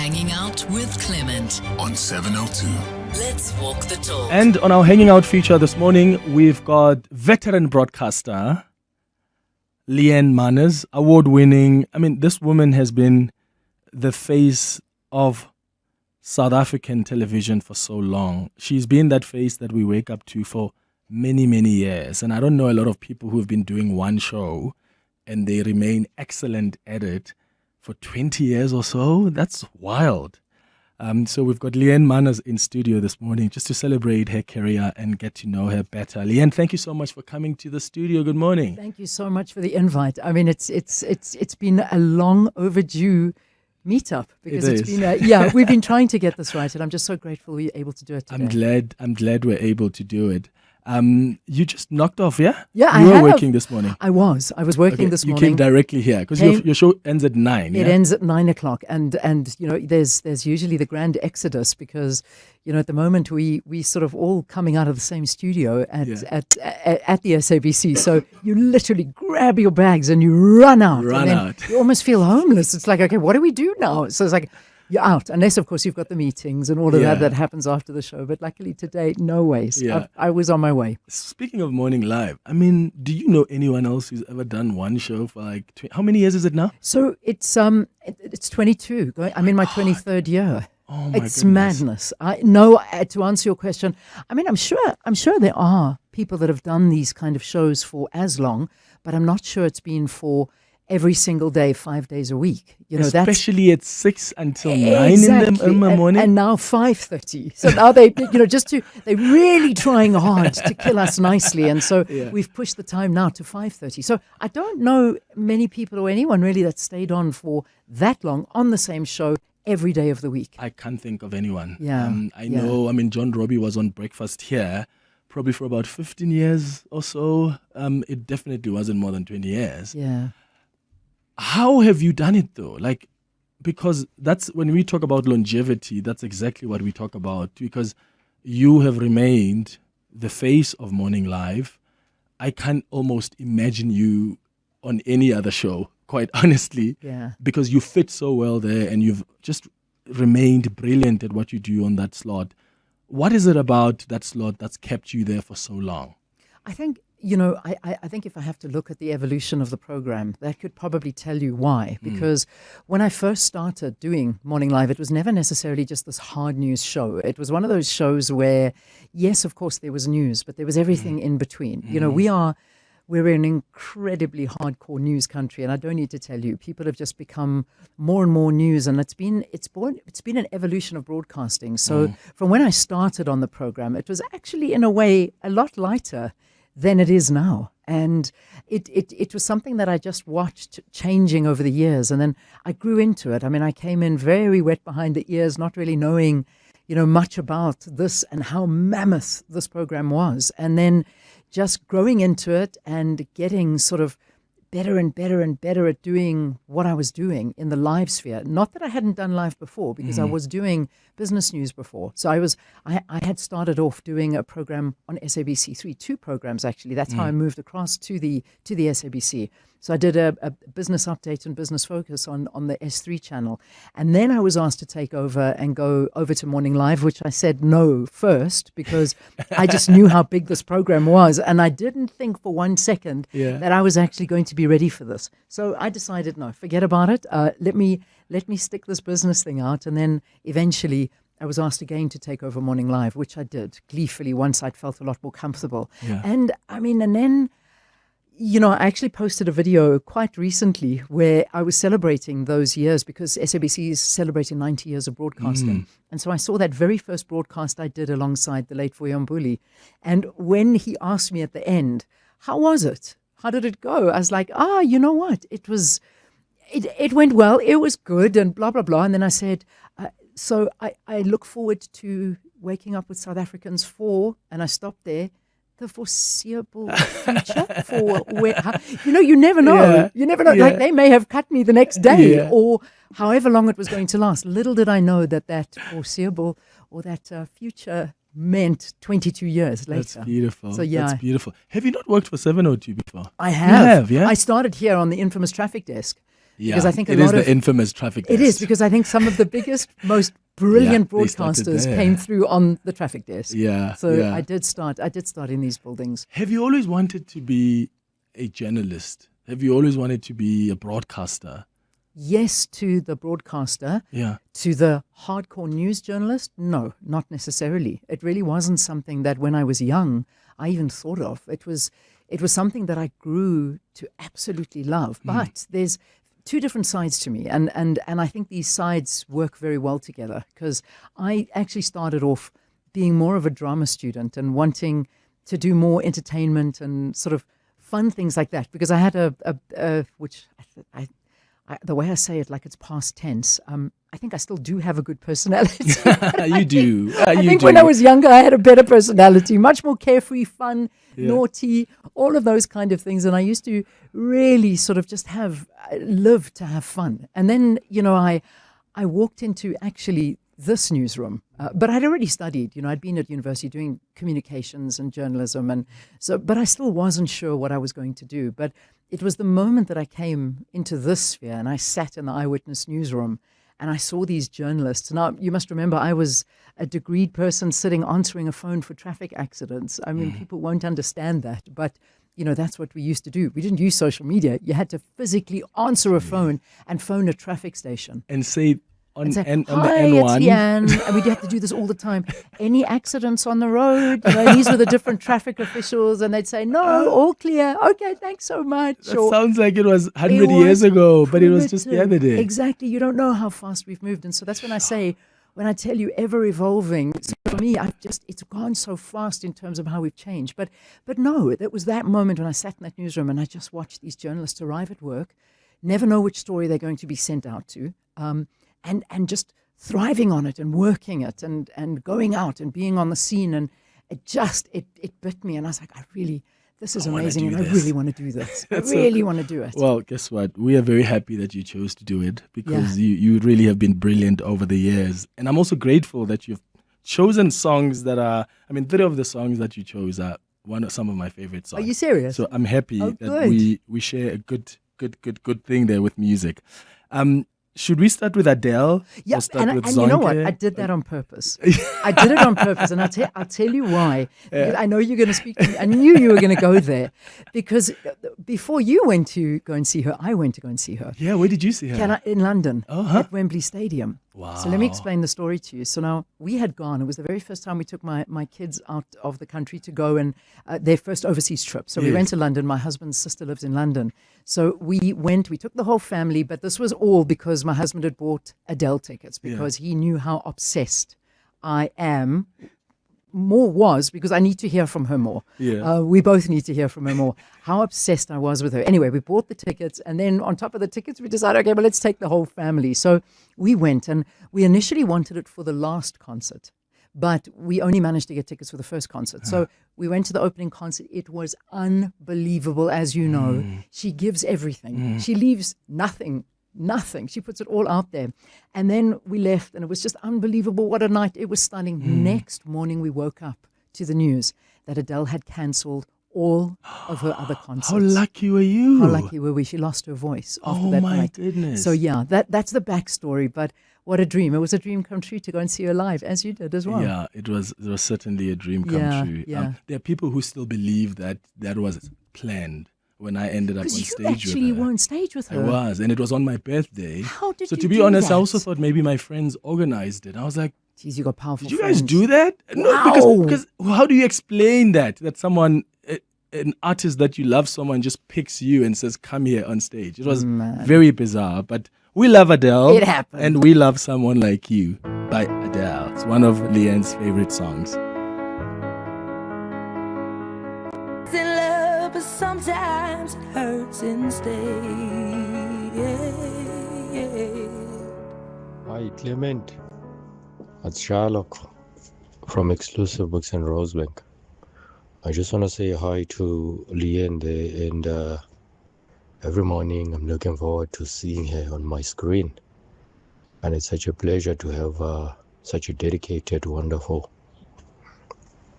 Hanging Out with Clement on 702. Let's walk the talk. And on our Hanging Out feature this morning, we've got veteran broadcaster Leanne Manas, award-winning. I mean, this woman has been the face of South African television for so long. She's been that face that we wake up to for many, many years. And I don't know a lot of people who've been doing one show and they remain excellent at it for 20 years or so. That's wild. So we've got Leanne Manas in studio this morning just to celebrate her career and get to know her better. Leanne, thank you so much for coming to the studio. Good morning. Thank you so much for the invite. I mean, it's been a long overdue meetup because it's been we've been trying to get this right, and I'm just so grateful we were able to do it today. I'm glad we're able to do it. You just knocked off, yeah? Yeah, you were working this morning. I was working this morning. You came directly here because your show ends at 9. It ends at 9 o'clock, and you know there's usually the grand exodus because you know at the moment we sort of all coming out of the same studio at the SABC. So you literally grab your bags and you run out. You almost feel homeless. It's like, okay, what do we do now? So it's like, you're out, unless, of course, you've got the meetings and all of that happens after the show. But luckily today, no ways. I was on my way. Speaking of morning live, I mean, do you know anyone else who's ever done one show for like, how many years is it now? So it's 22. I'm in my 23rd year. Oh my It's goodness. madness. To answer your question, I mean, I'm sure there are people that have done these kind of shows for as long, but I'm not sure it's been for every single day, 5 days a week. You know, especially at 6 until 9 in the morning. And now 5:30. So now they're really trying hard to kill us nicely. And so we've pushed the time now to 5:30. So I don't know many people or anyone really that stayed on for that long on the same show every day of the week. I can't think of anyone. I know, I mean, John Robbie was on Breakfast here probably for about 15 years or so. It definitely wasn't more than 20 years. Yeah. How have you done it though? Like, because that's when we talk about longevity, that's exactly what we talk about, because you have remained the face of Morning Live. I can't almost imagine you on any other show, quite honestly, because you fit so well there and you've just remained brilliant at what you do on that slot. What is it about that slot that's kept you there for so long? I think, you know, I think if I have to look at the evolution of the program, that could probably tell you why. Because when I first started doing Morning Live, it was never necessarily just this hard news show. It was one of those shows where, yes, of course, there was news, but there was everything in between. You know, we're an incredibly hardcore news country, and I don't need to tell you, people have just become more and more news, and it's been an evolution of broadcasting. So from when I started on the program, it was actually in a way a lot lighter than it is now. And it was something that I just watched changing over the years. And then I grew into it. I mean, I came in very wet behind the ears, not really knowing, you know, much about this and how mammoth this program was. And then just growing into it and getting sort of better and better and better at doing what I was doing in the live sphere. Not that I hadn't done live before, because I was doing business news before. So I had started off doing a program on SABC3, 2 programs actually. That's how I moved across to the SABC. So I did a business update and business focus on the S3 channel. And then I was asked to take over and go over to Morning Live, which I said no first because I just knew how big this program was. And I didn't think for 1 second that I was actually going to be ready for this. So I decided, no, forget about it. Let me stick this business thing out. And then eventually I was asked again to take over Morning Live, which I did gleefully once I'd felt a lot more comfortable. And I mean, and then, you know, I actually posted a video quite recently where I was celebrating those years because SABC is celebrating 90 years of broadcasting. And so I saw that very first broadcast I did alongside the late Mbuli. And when he asked me at the end, how was it? How did it go? I was like, you know what? It went well. It was good and blah, blah, blah. And then I said, so I look forward to waking up with South Africans for, and I stopped there, the foreseeable future for you never know. You never know. Like they may have cut me the next day or however long it was going to last. Little did I know that foreseeable or that future meant 22 years later. That's beautiful. So That's beautiful. Have you not worked for 702 before? I have. You have, yeah? I started here on the infamous traffic desk. Yeah, Because I think it is the infamous traffic desk. It is, because I think some of the biggest, most brilliant they started broadcasters there. came through on the traffic desk. Yeah, So yeah. I did start in these buildings. Have you always wanted to be a journalist? Have you always wanted to be a broadcaster? Yes to the broadcaster. Yeah. To the hardcore news journalist, no, not necessarily. It really wasn't something that when I was young, I even thought of. It was something that I grew to absolutely love. But there's two different sides to me, and I think these sides work very well together, because I actually started off being more of a drama student and wanting to do more entertainment and sort of fun things like that, because I had the way I say it, like it's past tense, I think I still do have a good personality. You do. I think when I was younger, I had a better personality, much more carefree, fun, naughty, all of those kind of things. And I used to really sort of just live to have fun. And then, I walked into actually this newsroom, but I'd already studied, I'd been at university doing communications and journalism. But I still wasn't sure what I was going to do. But it was the moment that I came into this sphere and I sat in the Eyewitness newsroom and I saw these journalists. Now, you must remember, I was a degreed person sitting answering a phone for traffic accidents. I mean, people won't understand that, but that's what we used to do. We didn't use social media. You had to physically answer a phone and phone a traffic station. And say, on Hi, the N1. it's Leanne. And we'd have to do this all the time. Any accidents on the road? These were the different traffic officials, and they'd say, no, all clear. Okay, thanks so much. That sounds like it was 100 years ago, but it was just the other day. Exactly. You don't know how fast we've moved. And so that's when I say, when I tell you ever evolving, so for me, it's gone so fast in terms of how we've changed. But no, it was that moment when I sat in that newsroom and I just watched these journalists arrive at work, never know which story they're going to be sent out to, and just thriving on it and working it and going out and being on the scene. And it bit me. And I was like, this is amazing, and I really want to do this. I really want to do it. Well, guess what? We are very happy that you chose to do it, because you really have been brilliant over the years. And I'm also grateful that you've chosen songs that are, 3 of the songs that you chose are some of my favorite songs. Are you serious? So I'm happy that we share a good thing there with music. Should we start with Adele? Yeah, and you know what? I did that on purpose. I did it on purpose, and I'll tell you why. Because I know you're going to speak to me. I knew you were going to go there, because before you went to go and see her, I went to go and see her. Yeah, where did you see her? In London, at Wembley Stadium. Wow. So let me explain the story to you. So now we had gone. It was the very first time we took my kids out of the country to go and their first overseas trip. So we went to London. My husband's sister lives in London. So we took the whole family, but this was all because my husband had bought Adele tickets, because he knew how obsessed I am. More was because I need to hear from her more. Yeah. We both need to hear from her more. How obsessed I was with her. Anyway, we bought the tickets, and then on top of the tickets, we decided, okay, well, let's take the whole family. So we went, and we initially wanted it for the last concert, but we only managed to get tickets for the first concert. So we went to the opening concert. It was unbelievable, as you know. She gives everything. She leaves nothing. She puts it all out there. And then we left, and it was just unbelievable. What a night. It was stunning. Next morning, we woke up to the news that Adele had cancelled all of her other concerts. How lucky were you? How lucky were we? She lost her voice after that night. Oh, my goodness. So, yeah, that's the backstory. But what a dream. It was a dream come true to go and see her live, as you did as well. Yeah, it was certainly a dream come true. Yeah. There are people who still believe that was planned. When I ended up on stage with her. Because you actually were on stage with her. I was, and it was on my birthday. How did you do that? So to be honest, I also thought maybe my friends organized it. I was like, geez, you got powerful did you friends. guys do that? Wow. No, because how do you explain that someone, an artist that you love, someone just picks you and says, come here on stage? It was very bizarre, but we love Adele. It happened. And we love Someone Like You by Adele. It's one of Leanne's favorite songs. But sometimes it hurts instead. Hi, Clement. It's Sherlock from Exclusive Books in Rosebank. I just want to say hi to Leanne there, and every morning I'm looking forward to seeing her on my screen. And it's such a pleasure to have such a dedicated, wonderful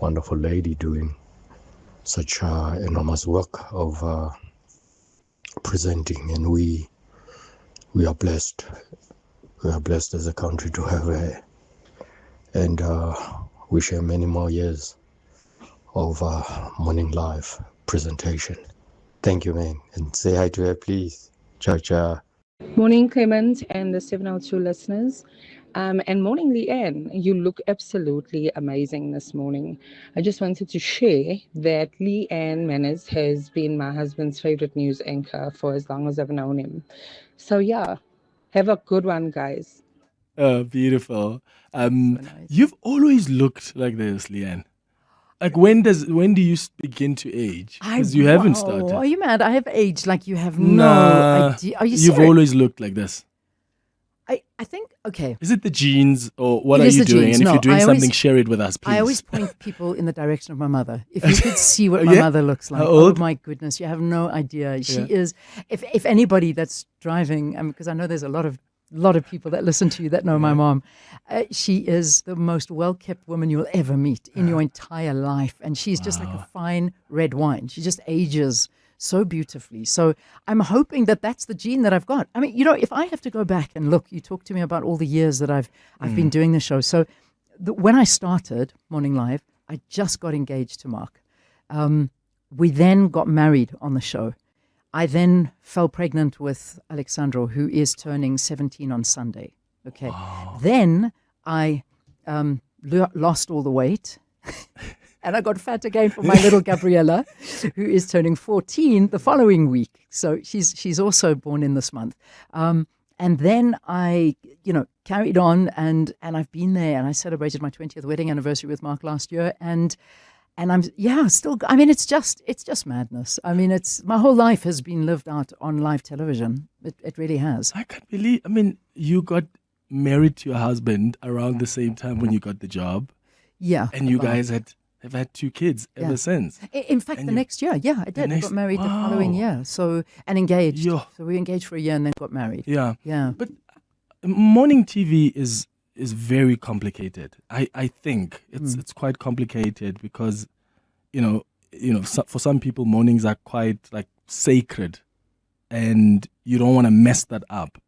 lady doing such enormous work of presenting, and we we are blessed. We are blessed as a country to have her. And we share many more years of Morning Live presentation. Thank you, man. And say hi to her, please. Ciao, ciao. Morning, Clement and the 702 listeners. And morning, Leanne. You look absolutely amazing this morning. I just wanted to share that Leanne Manas has been my husband's favorite news anchor for as long as I've known him. So, yeah, have a good one, guys. Beautiful. So nice. You've always looked like this, Leanne. Like when do you begin to age? Because you haven't started. Are you mad? I have aged like you have no Nah, idea. Are you You've serious? always looked like this. I think, okay. Is it the genes or what It are is you the doing? genes. And if No, you're doing I always- something, share it with us, please. I always point people in the direction of my mother. If you could see what my Yeah? mother looks like, How old? oh my goodness, you have no idea. She Yeah. is. If anybody that's driving, because I know there's a lot of people that listen to you that know my mom, she is the most well-kept woman you'll ever meet in your entire life, and she's just like a fine red wine. She just ages so beautifully. So I'm hoping that that's the gene that I've got. I mean, if I have to go back and look, you talk to me about all the years that I've been doing the show. So when I started Morning Live, I just got engaged to Mark. We then got married on the show. I then fell pregnant with Alexandro, who is turning 17 on Sunday. Okay. Then I lost all the weight. And I got fat again for my little Gabriella, who is turning 14 the following week. So she's also born in this month. And then I, carried on and I've been there, and I celebrated my 20th wedding anniversary with Mark last year. And I'm, still, I mean, it's just madness. I mean, my whole life has been lived out on live television. It really has. I can't believe, you got married to your husband around the same time when you got the job. Yeah. And you guys have had 2 kids ever since. In fact, And the you- next year, I did. I got married the Wow. following year. So, and engaged. Yeah. So we engaged for a year and then got married. Yeah. Yeah. But morning TV is very complicated. I think it's quite complicated because, for some people mornings are quite like sacred, and you don't want to mess that up.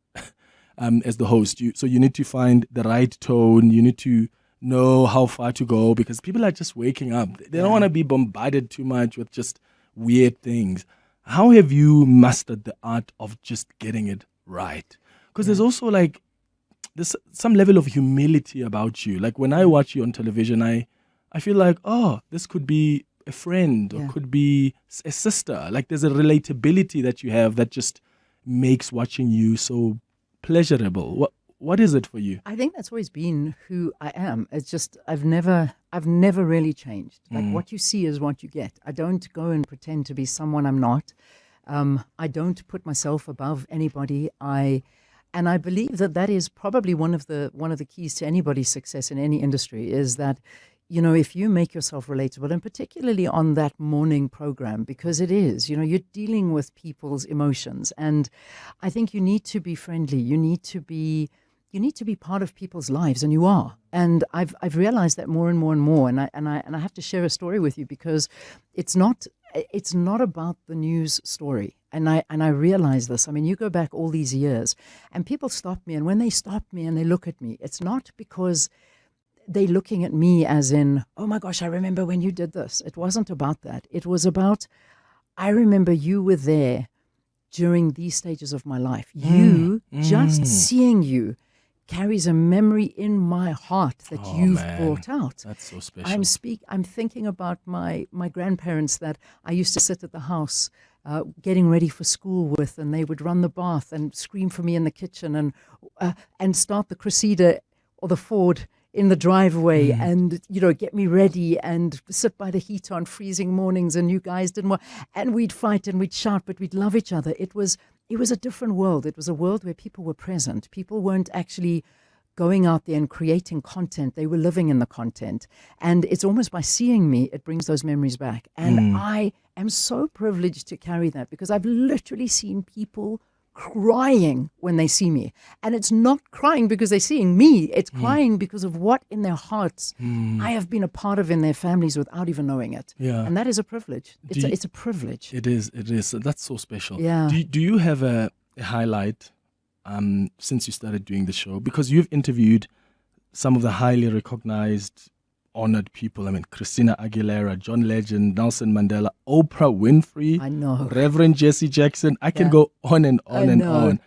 As the host, so you need to find the right tone. You need to know how far to go because people are just waking up. They don't want to be bombarded too much with just weird things. How have you mastered the art of just getting it right? Because there's also there's some level of humility about you. Like when I watch you on television, I feel like, oh, this could be a friend or could be a sister. Like there's a relatability that you have that just makes watching you so pleasurable. What is it for you? I think that's always been who I am. It's just I've never really changed. Like what you see is what you get. I don't go and pretend to be someone I'm not. I don't put myself above anybody. And I believe that is probably one of the keys to anybody's success in any industry is that, if you make yourself relatable, and particularly on that morning program, because it is, you're dealing with people's emotions, and I think you need to be friendly. You need to be part of people's lives, and you are. And I've realized that more and more and more. And I have to share a story with you because it's not about the news story. And I realize this. I mean, you go back all these years, and people stop me, and when they stop me and they look at me, it's not because they're looking at me as in, oh my gosh, I remember when you did this. It wasn't about that. It was about, I remember you were there during these stages of my life. You, just seeing you carries a memory in my heart that you've brought out. That's so special. I'm thinking about my grandparents that I used to sit at the house getting ready for school with, and they would run the bath and scream for me in the kitchen and start the Cressida or the Ford in the driveway and, get me ready and sit by the heat on freezing mornings, and you guys didn't want, and we'd fight and we'd shout, but we'd love each other. It was a different world. It was a world where people were present. People weren't actually going out there and creating content. They were living in the content. And it's almost by seeing me, it brings those memories back. And I am so privileged to carry that because I've literally seen people crying when they see me. And it's not crying because they're seeing me. It's crying because of what in their hearts I have been a part of in their families without even knowing it. Yeah. And that is a privilege. It's a privilege. It is. That's so special. Yeah. Do you have a highlight since you started doing the show? Because you've interviewed some of the highly recognized, honored people. I mean, Christina Aguilera, John Legend, Nelson Mandela, Oprah Winfrey, I know. Reverend Jesse Jackson. I can Yeah. go on and on I and know.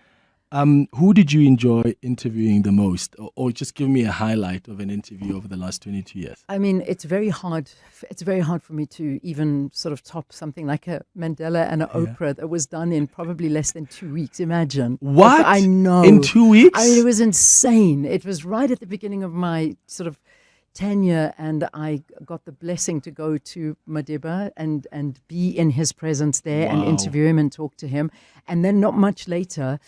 on. Who did you enjoy interviewing the most? Or just give me a highlight of an interview over the last 22 years. I mean, it's very hard. It's very hard for me to even sort of top something like a Mandela and an Oprah that was done in probably less than 2 weeks. Imagine. What? I know. In 2 weeks? I mean, it was insane. It was right at the beginning of my sort of tenure, and I got the blessing to go to Madiba and be in his presence there and Wow. interview him and talk to him. And then not much later,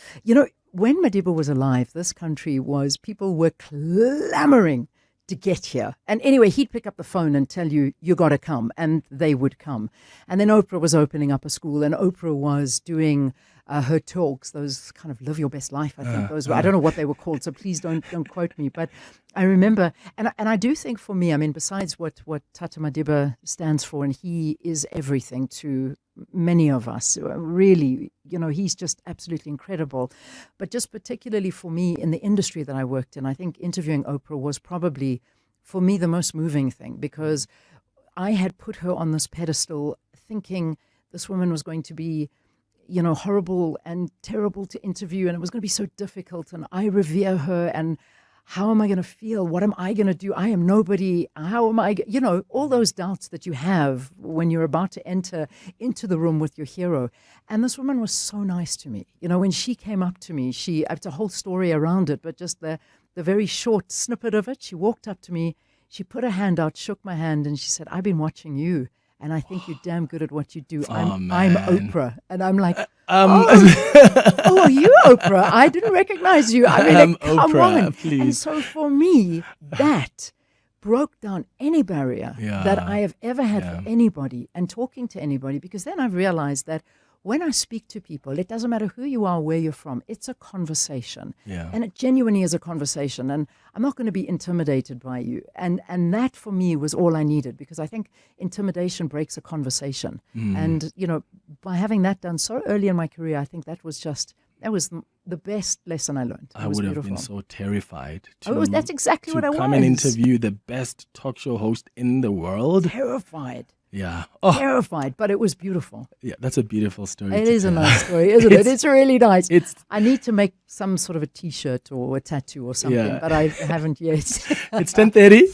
when Madiba was alive, this country people were clamoring to get here. And anyway, he'd pick up the phone and tell you got to come, and they would come. And then Oprah was opening up a school, and Oprah was doing her talks, those kind of live your best life, I think those were. I don't know what they were called, so please don't quote me. But I remember, and I do think for me, I mean, besides what Tata Madiba stands for, and he is everything to many of us, really, he's just absolutely incredible. But just particularly for me in the industry that I worked in, I think interviewing Oprah was probably, for me, the most moving thing, because I had put her on this pedestal thinking this woman was going to be horrible and terrible to interview, and it was going to be so difficult, and I revere her, and how am I going to feel? What am I going to do? I am nobody. How am I, all those doubts that you have when you're about to enter into the room with your hero. And this woman was so nice to me. When she came up to me, it's a whole story around it, but just the very short snippet of it, she walked up to me, she put her hand out, shook my hand, and she said, "I've been watching you, and I think you're damn good at what you do. I'm Oprah." And I'm like, oh, you Oprah? I didn't recognize you. I mean, come Oprah, on. please. And so for me, that broke down any barrier that I have ever had for anybody and talking to anybody, because then I've realized that when I speak to people, it doesn't matter who you are, where you're from, it's a conversation. Yeah. And it genuinely is a conversation. And I'm not going to be intimidated by you. And that for me was all I needed, because I think intimidation breaks a conversation. And, by having that done so early in my career, I think that was the best lesson I learned. I would have been so terrified that's exactly what I was. come and interview the best talk show host in the world. Terrified. Yeah. Terrified, but it was beautiful. Yeah, that's a beautiful story. It to is a tell. nice story, isn't it? It's really nice. It's- I need to make some sort of a T-shirt or a tattoo or something, but I haven't yet. It's 10:30.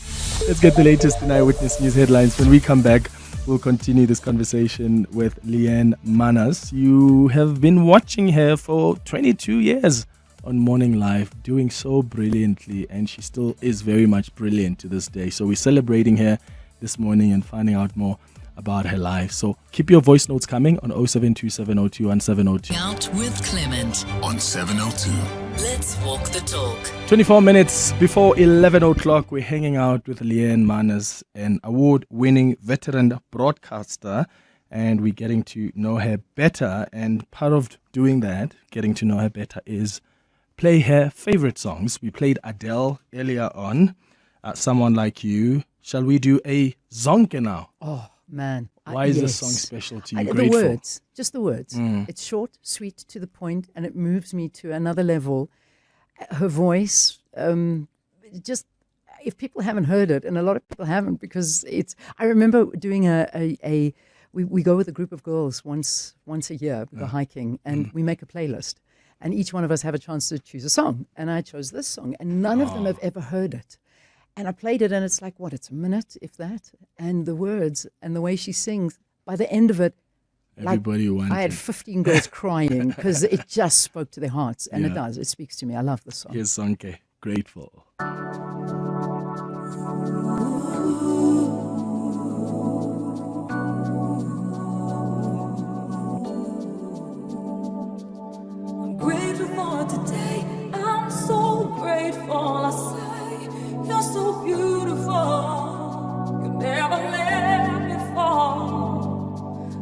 Let's get the latest in Eyewitness News headlines. When we come back, we'll continue this conversation with Leanne Manas. You have been watching her for 22 years on Morning Live, doing so brilliantly, and she still is very much brilliant to this day. So we're celebrating her this morning and finding out more about her life. So keep your voice notes coming on 0727021702. Out with Clement on 702. Let's walk the talk. 24 minutes before 11 o'clock, we're hanging out with Leanne Manas, an award-winning veteran broadcaster, and we're getting to know her better. And part of doing that, getting to know her better, is play her favorite songs. We played Adele earlier on, Someone Like You. Shall we do a zonke now? Oh, man. Why is this yes. song special to you? The Grateful. words, just the words. It's short, sweet, to the point, and it moves me to another level. Her voice, just, if people haven't heard it, and a lot of people haven't, because I remember doing we go with a group of girls once a year, we go hiking, and we make a playlist. And each one of us have a chance to choose a song. And I chose this song, and none of them have ever heard it. And I played it, and it's like, it's a minute, if that? And the words and the way she sings, by the end of it, Everybody wanted. I had 15 girls crying because it just spoke to their hearts. And it does. It speaks to me. I love the song. Here's zonke. Grateful. I'm grateful for today. I'm so grateful. I say you're so beautiful. You never let me fall.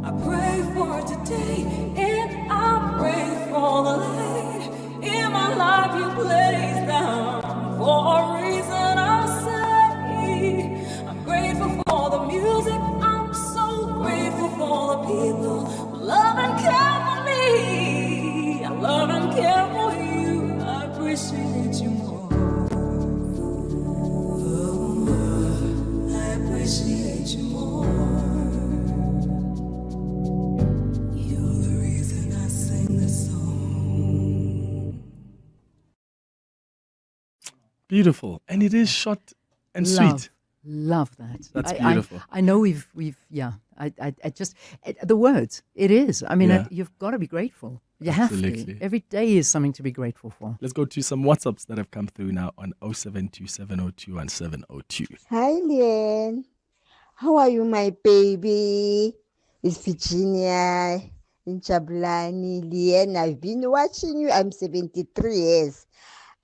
I pray for today, and I pray for the light in my life you place down. For a reason I say I'm grateful for the music. I'm so grateful for the people who love and care for me. I love and care for you. Beautiful. And it is short and sweet. Love that. That's beautiful. I know we've I just the words. It is. I mean, Yeah. you've got to be grateful. You have Absolutely. to. Every day is something to be grateful for. Let's go to some WhatsApps that have come through now on 0727021702. Hi, Leanne. How are you, my baby? It's Virginia in Jabulani. Leanne, I've been watching you. I'm 73 years.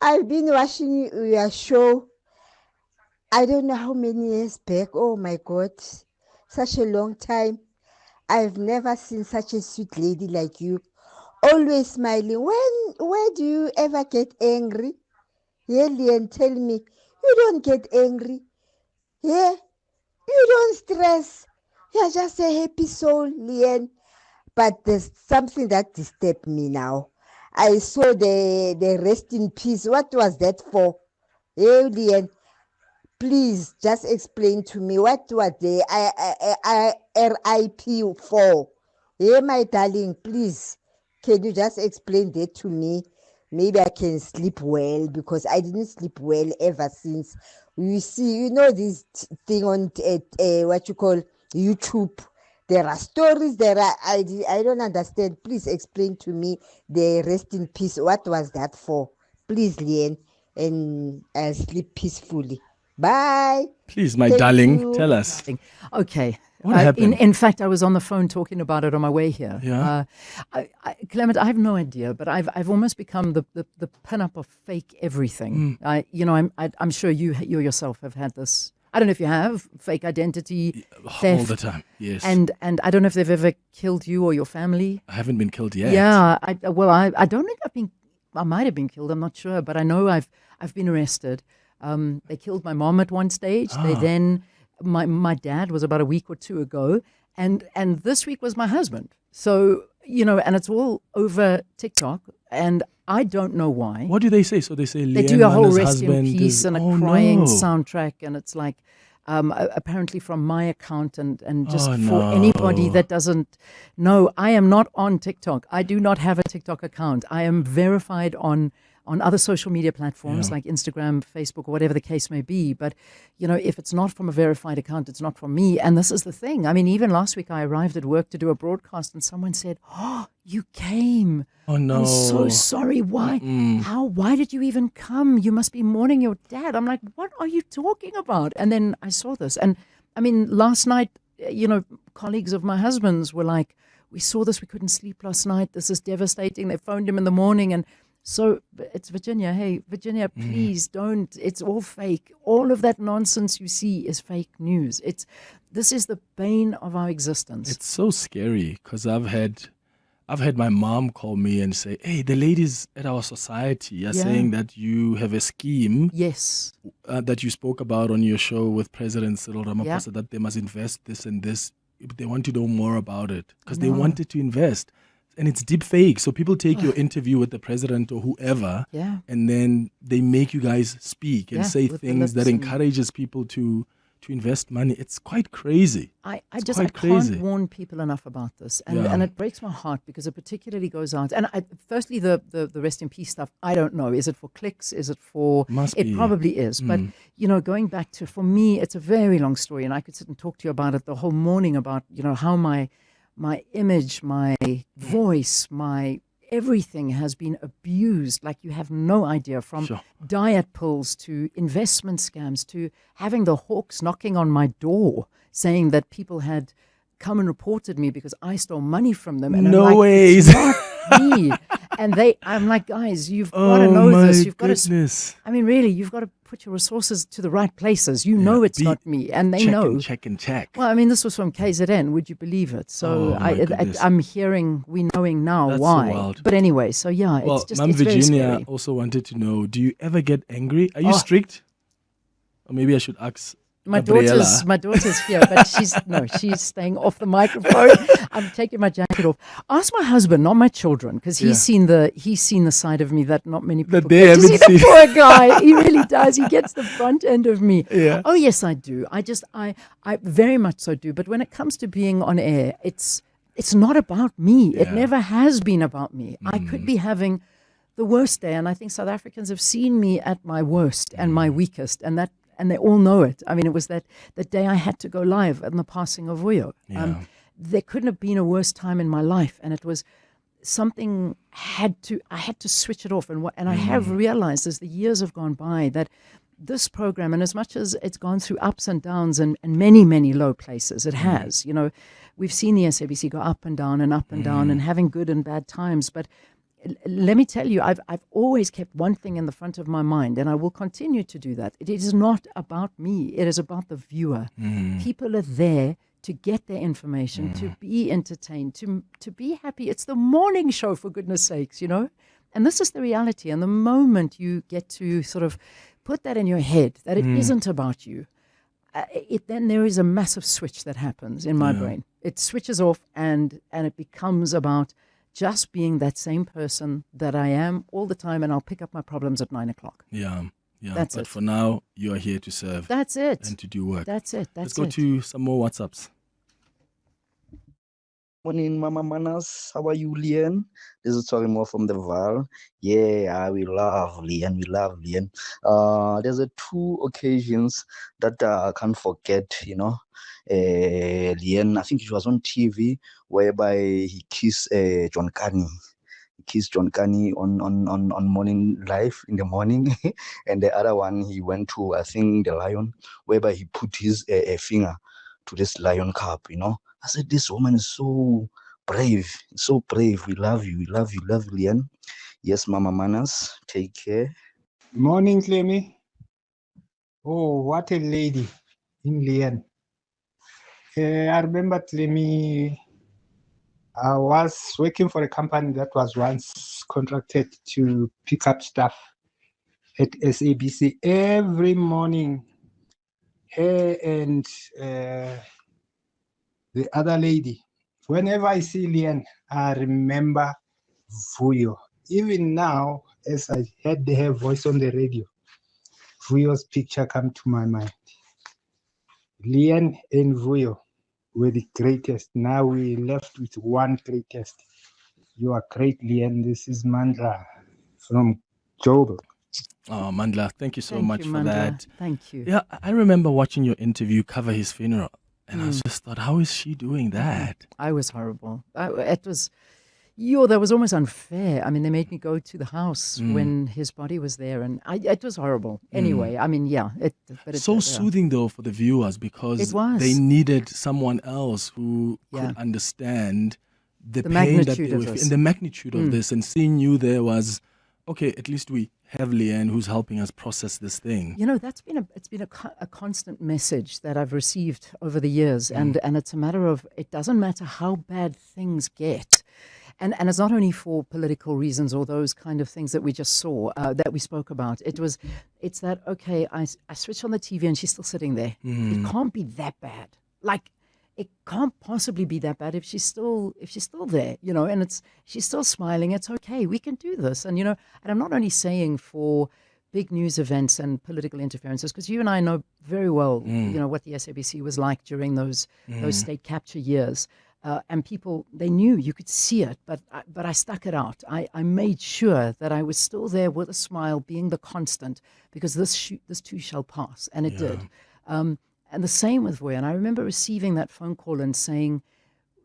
I've been watching your show. I don't know how many years back. Oh, my God. Such a long time. I've never seen such a sweet lady like you. Always smiling. Where do you ever get angry? Yeah, Leanne, tell me. You don't get angry. Yeah? You don't stress. You're just a happy soul, Leanne. But there's something that disturbed me now. I saw the rest in peace. What was that for? Hey, Leanne, please just explain to me what was the RIP for? Hey, my darling, please, can you just explain that to me? Maybe I can sleep well, because I didn't sleep well ever since. You see, you know this thing on what you call YouTube. There are stories. I don't understand. Please explain to me the rest in peace. What was that for? Please, Leanne, and sleep peacefully. Bye. Please, my Thank darling, you. tell us. Okay. What happened? In fact, I was on the phone talking about it on my way here. Yeah. Clement, I have no idea, but I've almost become the pin-up of fake everything. I'm sure you yourself have had this. I don't know if you have fake identity theft. All the time, yes. And I don't know if they've ever killed you or your family. I haven't been killed yet. Yeah. I don't think I might have been killed. I'm not sure, but I know I've been arrested. They killed my mom at one stage. They then. My dad was about a week or two ago, and this week was my husband. So, and it's all over TikTok, and I don't know why. What do they say? So they say They Leanne do a whole Manas' rest in husband peace is- and a Oh, crying no. soundtrack, and it's like apparently from my account, and just Oh, for no. anybody that doesn't know, I am not on TikTok. I do not have a TikTok account. I am verified on other social media platforms like Instagram, Facebook, or whatever the case may be. But, if it's not from a verified account, it's not from me. And this is the thing. I mean, even last week I arrived at work to do a broadcast and someone said, "Oh, you came. Oh, no. I'm so sorry. Why? Why did you even come? You must be mourning your dad." I'm like, "What are you talking about?" And then I saw this. And I mean, last night, colleagues of my husband's were like, "We saw this. We couldn't sleep last night. This is devastating." They phoned him in the morning, and so it's Virginia. Hey, Virginia, please don't. It's all fake. All of that nonsense you see is fake news. This is the bane of our existence. It's so scary because I've had my mom call me and say, "Hey, the ladies at our society are saying that you have a scheme Yes. that you spoke about on your show with President Cyril Ramaphosa, Yeah. that they must invest this and this. They want to know more about it because they wanted to invest." And it's deep fake. So people take your interview with the president or whoever, Yeah. and then they make you guys speak and say with the things that lips and- encourages people to invest money. It's quite crazy. I It's just quite can't crazy. warn people enough about this, and Yeah. and it breaks my heart because it particularly goes out. And firstly, the rest in peace stuff, I don't know. Is it for clicks? Is it for? Must it be. probably is. But going back to, for me, it's a very long story, and I could sit and talk to you about it the whole morning about how my image, my voice, my everything has been abused like you have no idea, from Sure. diet pills to investment scams to having the hawks knocking on my door saying that people had come and reported me because I stole money from them. And No I'm like, ways. "It's not me." And I'm like, "Guys, you've got to know my this. You've got to goodness. I mean, really, you've got to put your resources to the right places. You know it's be- not me, and they check know." and check and check. Well, I mean, this was from KZN. Would you believe it? So Oh, my goodness. I'm knowing now That's so why. wild. But anyway, so yeah, Well, it's just Mom it's very Virginia scary. also wanted to know, do you ever get angry? Are you Oh. strict? Or maybe I should ask My Gabriella. daughter's here, but she's staying off the microphone. I'm taking my jacket off. Ask my husband, not my children, because he's seen the side of me that not many people That they get to haven't see. The seen. poor guy, he really does. He gets the front end of me. Yeah. Oh yes, I do. I very much so do. But when it comes to being on air, it's not about me. It Yeah. never has been about me. I could be having the worst day, and I think South Africans have seen me at my worst and my weakest, and they all know it. I mean, it was the day I had to go live in the passing of Vuyo. Yeah. There couldn't have been a worse time in my life, and it was something I had to switch it off, and I have realized as the years have gone by that this program, and as much as it's gone through ups and downs and many, many low places, it has. We've seen the SABC go up and down and having good and bad times. But let me tell you, I've always kept one thing in the front of my mind, and I will continue to do that. It is not about me. It is about the viewer. People are there to get their information, to be entertained, to be happy. It's the morning show, for goodness sakes, And this is the reality. And the moment you get to sort of put that in your head, that it isn't about you, then there is a massive switch that happens in my brain. It switches off and it becomes about just being that same person that I am all the time, and I'll pick up my problems at 9 o'clock. Yeah. That's but it. for now, you are here to serve. That's it. And to do work. That's it. Let's go to some more WhatsApps. Morning, Mama Manas. How are you, Leanne? This is talking more from the Val. Yeah, we love Leanne. We love Leanne. There's two occasions that I can't forget, Leanne, I think it was on TV, whereby he kissed John Carney. He kissed John Carney on Morning Live in the morning. And the other one, he went to, I think, the Lion, whereby he put his finger to this lion cup, I said, this woman is so brave, so brave. We love you, Leanne. Yes, Mama Manas, take care. Morning, Clemmy. Oh, what a lady in Leanne. I remember, Clemmy, I was working for a company that was once contracted to pick up stuff at SABC every morning. Her and the other lady. Whenever I see Leanne, I remember Vuyo. Even now, as I heard her voice on the radio, Vuyo's picture come to my mind. Leanne and Vuyo were the greatest. Now we left with one greatest. You are great, Leanne. This is Mandla from Joburg. Oh, Mandla, thank you so much for Mandla. that. Thank you. Yeah, I remember watching your interview cover his funeral. And I just thought, how is she doing that? I was horrible. That was almost unfair. I mean, they made me go to the house when his body was there, and it was horrible. Anyway, I mean, yeah. But So soothing, though, for the viewers, because It was. they needed someone else who Yeah. could understand the pain that magnitude they of were this. and the magnitude of this. And seeing you there was, okay, at least we have Leanne who's helping us process this thing. It's been a constant message that I've received over the years, and it's a matter of, it doesn't matter how bad things get, and it's not only for political reasons or those kind of things that we just saw, that we spoke about. It's that, okay, I switch on the TV and she's still sitting there. It can't be that bad. Like, it can't possibly be that bad if she's still there, and she's still smiling. It's okay. We can do this. And, and I'm not only saying for big news events and political interferences, because you and I know very well, what the SABC was like during those state capture years. And people, they knew, you could see it, but I stuck it out. I made sure that I was still there with a smile, being the constant, because this too shall pass. And it did. And the same with Vuyo. And I remember receiving that phone call and saying,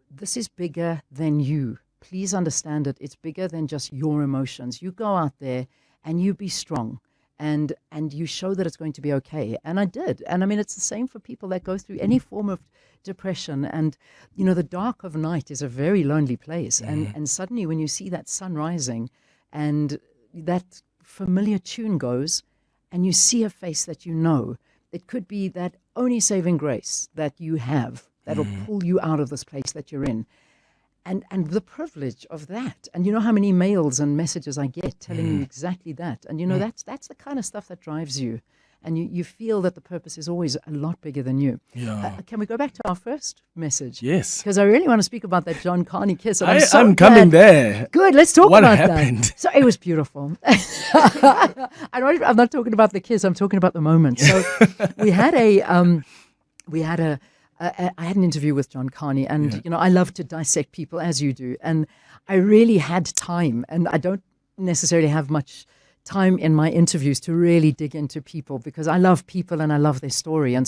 this is bigger than you. Please understand it. It's bigger than just your emotions. You go out there and you be strong and you show that it's going to be okay. And I did. And I mean, it's the same for people that go through any form of depression. And, the dark of night is a very lonely place. And suddenly when you see that sun rising and that familiar tune goes and you see a face that you know, it could be that only saving grace that you have that'll pull you out of this place that you're in. And the privilege of that. And you know how many mails and messages I get telling you exactly that. And that's the kind of stuff that drives you. And you feel that the purpose is always a lot bigger than you. Yeah. Can we go back to our first message? Yes. Because I really want to speak about that John Carney kiss. And I'm coming there. Good, let's talk What about happened? that. So it was beautiful. I'm not talking about the kiss. I'm talking about the moment. So I had an interview with John Carney, and I love to dissect people as you do, and I really had time, and I don't necessarily have much time in my interviews to really dig into people, because I love people and I love their story. And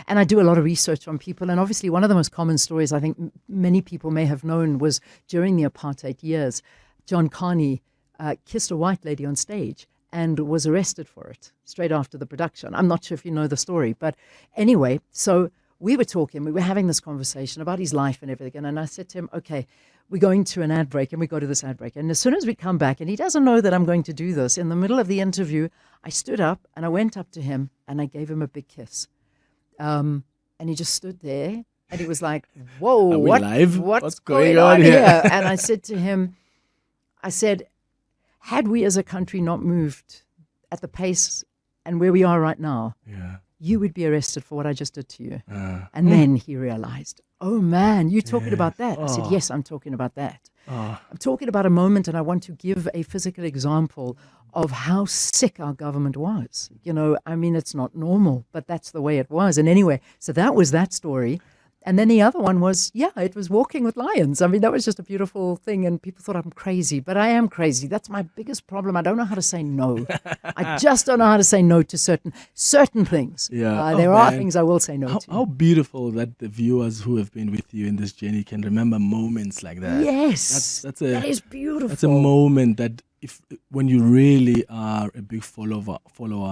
I do a lot of research on people. And obviously one of the most common stories I think many people may have known was during the apartheid years, John Carney kissed a white lady on stage and was arrested for it straight after the production. I'm not sure if you know the story, but anyway, so we were having this conversation about his life and everything. And I said to him, okay, we're going to an ad break, and we go to this ad break. And as soon as we come back, and he doesn't know that I'm going to do this, in the middle of the interview, I stood up and I went up to him and I gave him a big kiss. And he just stood there and he was like, whoa, what's going on here? And I said to him, had we as a country not moved at the pace and where we are right now, you would be arrested for what I just did to you. And then he realized, oh man, you're talking about that. I said, yes, I'm talking about that. I'm talking about a moment, and I want to give a physical example of how sick our government was. I mean, it's not normal, but that's the way it was. And anyway, so that was that story. And then the other one was, it was Walking with Lions. I mean, that was just a beautiful thing, and people thought I'm crazy, but I am crazy. That's my biggest problem. I don't know how to say no. I just don't know how to say no to certain things. There are things I will say no to. How beautiful that the viewers who have been with you in this journey can remember moments like that. Yes, that is beautiful. That's a moment that when you really are a big follower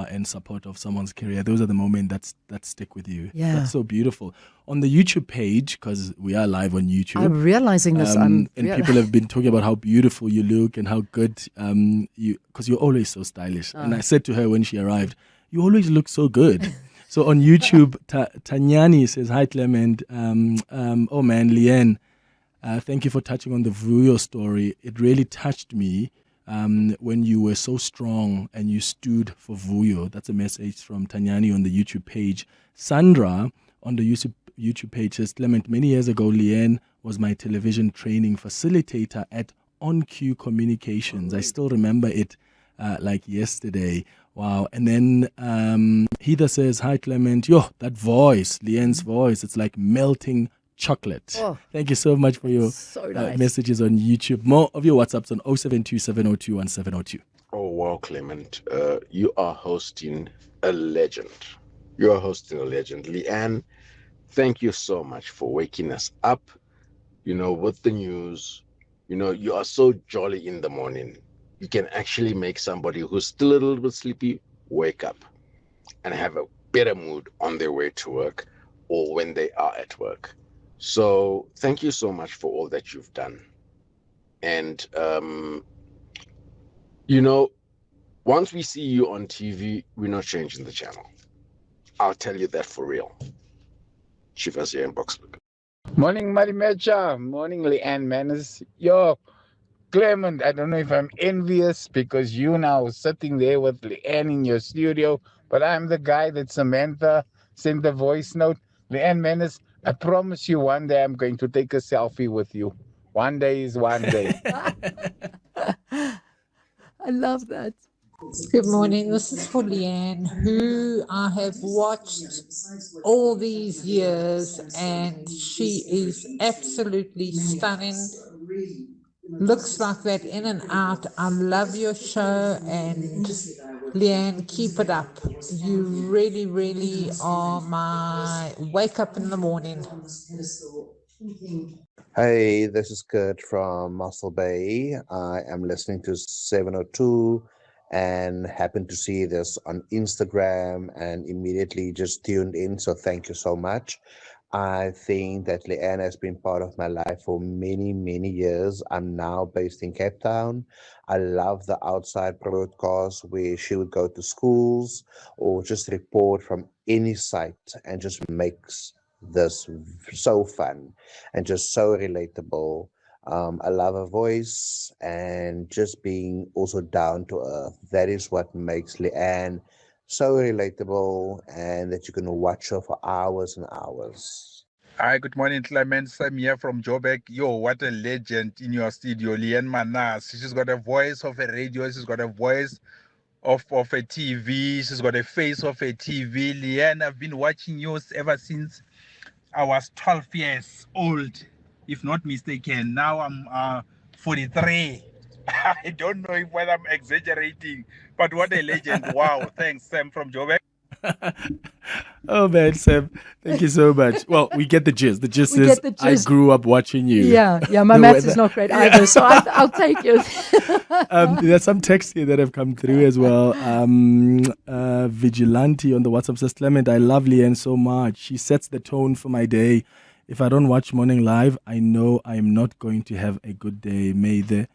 and supporter of someone's career, those are the moments that stick with you. Yeah. That's so beautiful. On the YouTube page, because we are live on YouTube. I'm realizing this. People have been talking about how beautiful you look and how good because you're always so stylish. And I said to her when she arrived, you always look so good. So on YouTube, Tanyani says, hi Clement. Oh man, Leanne, thank you for touching on the Vuyo story. It really touched me. When you were so strong and you stood for Vuyo. That's a message from Tanyani on the YouTube page. Sandra on the YouTube page says, Clement, many years ago, Leanne was my television training facilitator at On Cue Communications. I still remember it like yesterday. Wow. And then Heather says, hi, Clement. That voice, Leanne's voice, it's like melting chocolate. Thank you so much for your messages on YouTube. More of your WhatsApps on 072-702-1702. Oh, wow, Clement. You are hosting a legend. You are hosting a legend. Leanne, thank you so much for waking us up, with the news. You are so jolly in the morning. You can actually make somebody who's still a little bit sleepy wake up and have a better mood on their way to work or when they are at work. So thank you so much for all that you've done. And, once we see you on TV, we're not changing the channel. I'll tell you that for real. Shivas here in Boxburg. Morning, Marimecha. Morning, Leanne Manas. Clement, I don't know if I'm envious because you now sitting there with Leanne in your studio, but I'm the guy that Samantha sent the voice note. Leanne Manas, I promise you one day I'm going to take a selfie with you. One day is one day. I love that. Good morning. This is for Leanne, who I have watched all these years, and she is absolutely stunning. Looks like that in and out. I love your show, and Leanne, keep it up. You really, really are my wake up in the morning. Hey, this is Kurt from Muscle Bay. I am listening to 702 and happened to see this on Instagram and immediately just tuned in. So thank you so much. I think that Leanne has been part of my life for many, many years. I'm now based in Cape Town. I love the outside broadcast where she would go to schools or just report from any site and just makes this so fun and just so relatable. I love her voice and just being also down to earth. That is what makes Leanne so relatable and that you can watch her for hours and hours. Hi, good morning, Clement. I'm here from Joburg. What a legend in your studio, Leanne Manas. She's got a voice of a radio. She's got a voice of a TV. She's got a face of a TV. Leanne, I've been watching you ever since I was 12 years old, if not mistaken. Now I'm 43. I don't know whether I'm exaggerating, but what a legend. Wow. Thanks, Sam from Joburg. Oh man, Sam, thank you so much. Well, we get the gist. The gist We is get the I gist. grew up watching you. Yeah. My The maths weather- is not great either, so I'll take it. There's some texts here that have come through as well. Vigilante on the WhatsApp says, Clement, I love Leanne so much. She sets the tone for my day. If I don't watch Morning Live, I know I am not going to have a good day. May the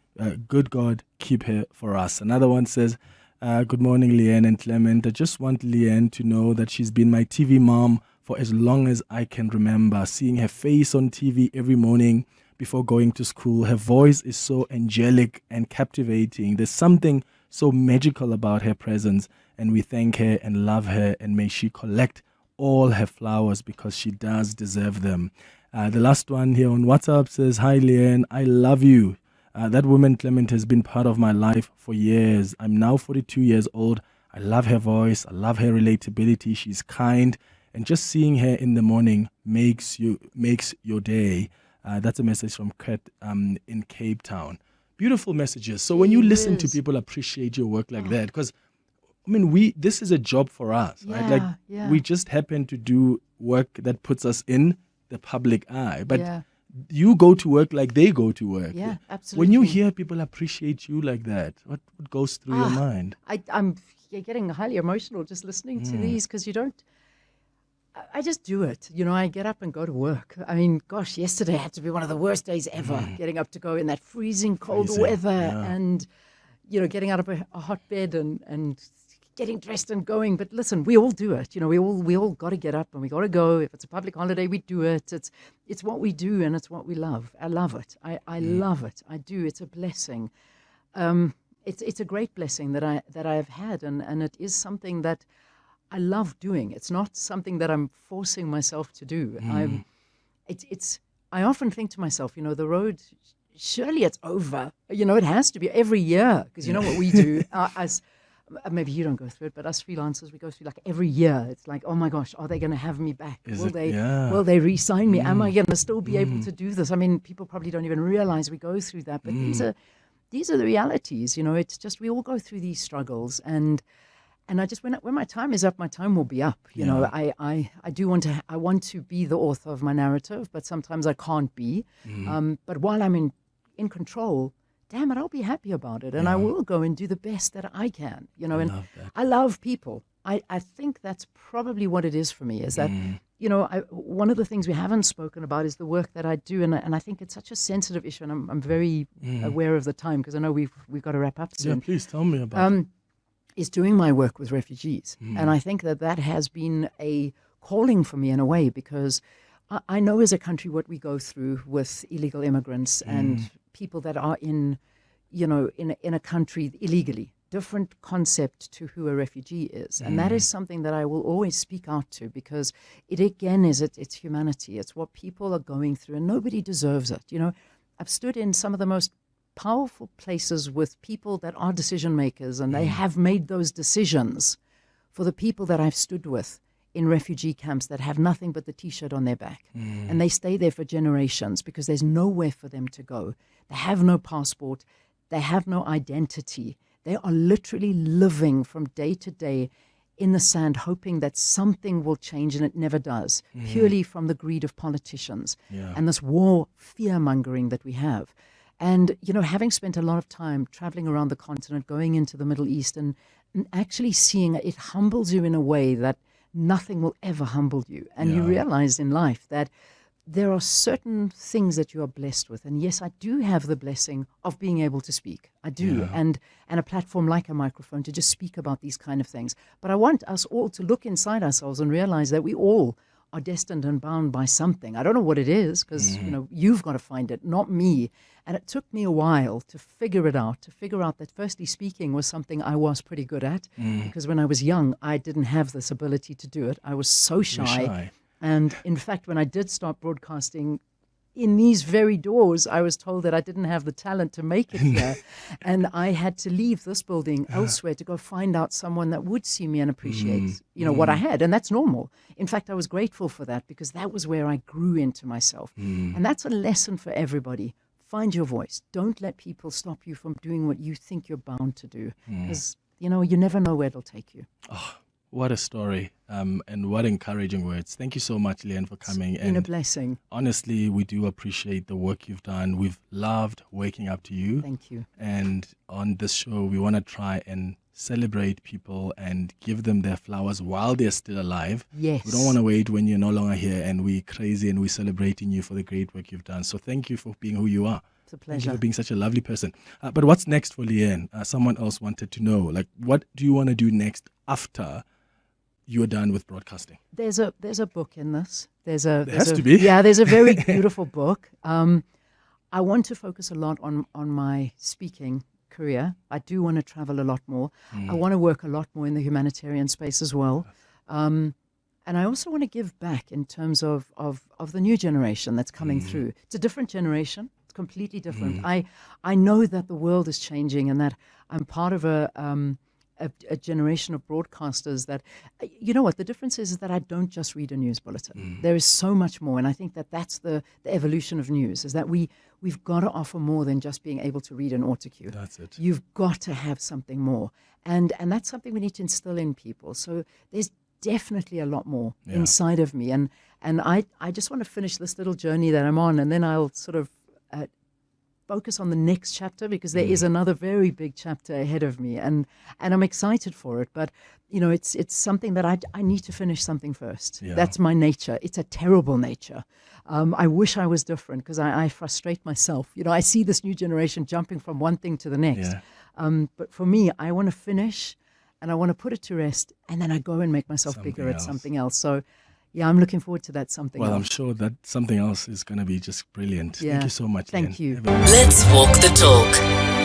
good God keep her for us. Another one says, good morning, Leanne and Clement. I just want Leanne to know that she's been my TV mom for as long as I can remember. Seeing her face on TV every morning before going to school. Her voice is so angelic and captivating. There's something so magical about her presence, and we thank her and love her, and may she collect all her flowers because she does deserve them. The last one here on WhatsApp says, hi, Leanne, I love you. That woman, Clement, has been part of my life for years. I'm now 42 years old. I love her voice. I love her relatability. She's kind. And just seeing her in the morning makes your day. That's a message from Kurt in Cape Town. Beautiful messages. So when you listen to people appreciate your work like that, because I mean, this is a job for us, right? Like we just happen to do work that puts us in the public eye, but you go to work like they go to work. Yeah, absolutely. When you hear people appreciate you like that, what goes through your mind? I'm getting highly emotional just listening to these because I just do it. I get up and go to work. I mean, gosh, yesterday had to be one of the worst days ever, getting up to go in that freezing cold weather and, getting out of a hot bed and getting dressed and going. But listen, we all do it. We all got to get up and we got to go. If it's a public holiday, we do it. It's what we do and it's what we love. I love it. I love it. I do. It's a blessing. It's a great blessing that I have had, and it is something that I love doing. It's not something that I'm forcing myself to do. I often think to myself, the road, surely it's over. It has to be every year because you know what we do as maybe you don't go through it, but us freelancers, we go through like every year. It's like, oh my gosh, are they going to have me back? Will they re-sign me? Am I going to still be able to do this? I mean, people probably don't even realize we go through that, but these are the realities. It's just we all go through these struggles and I just when my time is up, my time will be up. I want to be the author of my narrative, but sometimes I can't be. But while I'm in control, damn it, I'll be happy about it, and I will go and do the best that I can. I love people. I think that's probably what it is for me. Is that one of the things we haven't spoken about is the work that I do, and I think it's such a sensitive issue, and I'm very aware of the time because I know we've got to wrap up soon. Yeah, please tell me about it. Is doing my work with refugees. And I think that has been a calling for me in a way because I know as a country what we go through with illegal immigrants and people that are in a country illegally. Different concept to who a refugee is. And that is something that I will always speak out to because it again it's humanity. It's what people are going through and nobody deserves it. I've stood in some of the most powerful places with people that are decision makers and they have made those decisions for the people that I've stood with in refugee camps that have nothing but the T-shirt on their back. And they stay there for generations because there's nowhere for them to go. They have no passport. They have no identity. They are literally living from day to day in the sand, hoping that something will change, and it never does, purely from the greed of politicians and this war fear-mongering that we have. And, having spent a lot of time traveling around the continent, going into the Middle East and actually seeing it humbles you in a way that nothing will ever humble you. And you realize in life that there are certain things that you are blessed with. And yes, I do have the blessing of being able to speak. I do. And a platform like a microphone to just speak about these kind of things. But I want us all to look inside ourselves and realize that we all are destined and bound by something. I don't know what it is because, you've got to find it, not me. And it took me a while to figure it out, that firstly speaking was something I was pretty good at because when I was young, I didn't have this ability to do it. I was so shy. And in fact, when I did start broadcasting in these very doors, I was told that I didn't have the talent to make it here. And I had to leave this building elsewhere to go find out someone that would see me and appreciate, what I had. And that's normal. In fact, I was grateful for that because that was where I grew into myself. And that's a lesson for everybody. find your voice. Don't let people stop you from doing what you think you're bound to do. Because, you never know where it'll take you. Oh, what a story. And what encouraging words. Thank you so much, Leanne, for coming. It's been a blessing. Honestly, we do appreciate the work you've done. We've loved waking up to you. Thank you. And on this show, we want to try and celebrate people and give them their flowers while they're still alive. Yes. We don't want to wait when you're no longer here and we're crazy and we're celebrating you for the great work you've done. So thank you for being who you are. It's a Thank pleasure. you for being such a lovely person. But what's next for Leanne? Someone else wanted to know, like, what do you want to do next after you're done with broadcasting? There's a book in this. There has to be. Yeah, there's a very beautiful book. I want to focus a lot on my speaking career. I do want to travel a lot more. I want to work a lot more in the humanitarian space as well. And I also want to give back in terms of the new generation that's coming through. It's a different generation. It's completely different. I know that the world is changing and that I'm part of a generation of broadcasters that, you know what, the difference is that I don't just read a news bulletin. There is so much more, and I think that that's the evolution of news, is that we've got to offer more than just being able to read an autocue. That's it. You've got to have something more, and that's something we need to instill in people. So there's definitely a lot more inside of me, and I just want to finish this little journey that I'm on, and then I'll sort of focus on the next chapter, because there is another very big chapter ahead of me, and I'm excited for it. But it's something that I need to finish something first. Yeah. That's my nature. It's a terrible nature. I wish I was different, because I frustrate myself. I see this new generation jumping from one thing to the next. Yeah. But for me, I want to finish, and I want to put it to rest, and then I go and make myself bigger at something else. So. Yeah, I'm looking forward to that something else. Well, I'm sure that something else is going to be just brilliant. Yeah. Thank you so much, Thank Leanne. you. Let's walk the talk.